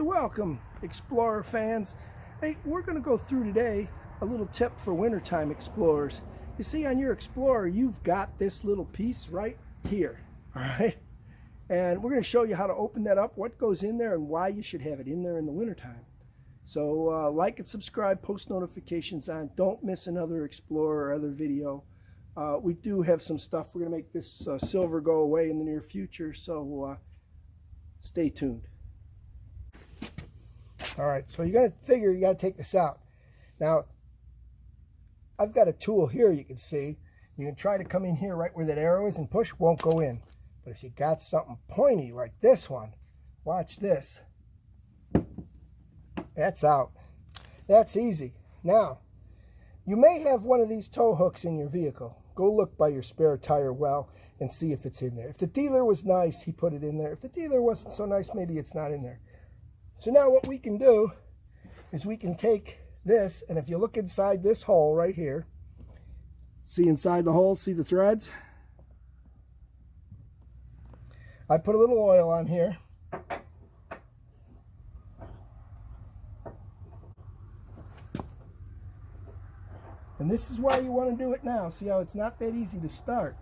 welcome, Explorer fans. Hey, we're going to go through today a little tip for wintertime explorers. You see, on your Explorer, you've got this little piece right here, all right? And we're going to show you how to open that up, what goes in there, and why you should have it in there in the wintertime. So like and subscribe, post notifications on. Don't miss another Explorer or other video. We do have some stuff. We're going to make this silver go away in the near future, so stay tuned. All right, so you got to figure you got to take this out. Now, I've got a tool here you can see. You can try to come in here right where that arrow is and push, won't go in. But if you got something pointy like this one, watch this. That's out. That's easy. Now, you may have one of these tow hooks in your vehicle. Go look by your spare tire well and see if it's in there. If the dealer was nice, he put it in there. If the dealer wasn't so nice, maybe it's not in there. So now what we can do is we can take this, and if you look inside this hole right here, see inside the hole, see the threads? I put a little oil on here. And this is why you want to do it now. See how it's not that easy to start.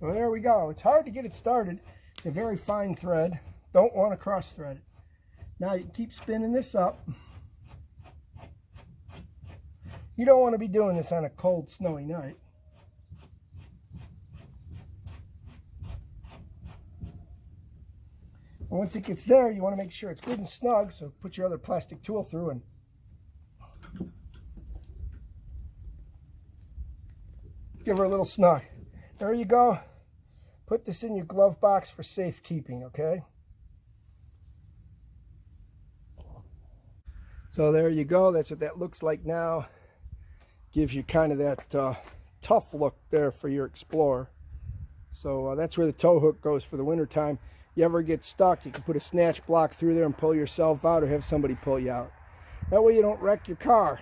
Well, there we go. It's hard to get it started. It's a very fine thread. Don't want to cross thread it. Now you keep spinning this up. You don't want to be doing this on a cold, snowy night. And once it gets there, you want to make sure it's good and snug, so put your other plastic tool through and give her a little snug. There you go. Put this in your glove box for safekeeping, okay? So there you go. That's what that looks like now. Gives you kind of that tough look there for your Explorer. So that's where the tow hook goes for the wintertime. You ever get stuck, you can put a snatch block through there and pull yourself out, or have somebody pull you out. That way you don't wreck your car.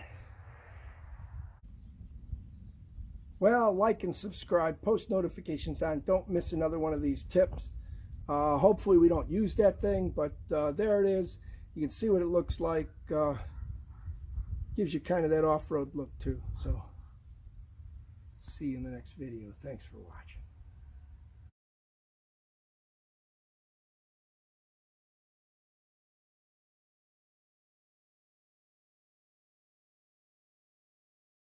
Well, like and subscribe, post notifications on. Don't miss another one of these tips. Hopefully we don't use that thing, but there it is. You can see what it looks like. Gives you kind of that off-road look too. So see you in the next video. Thanks for watching.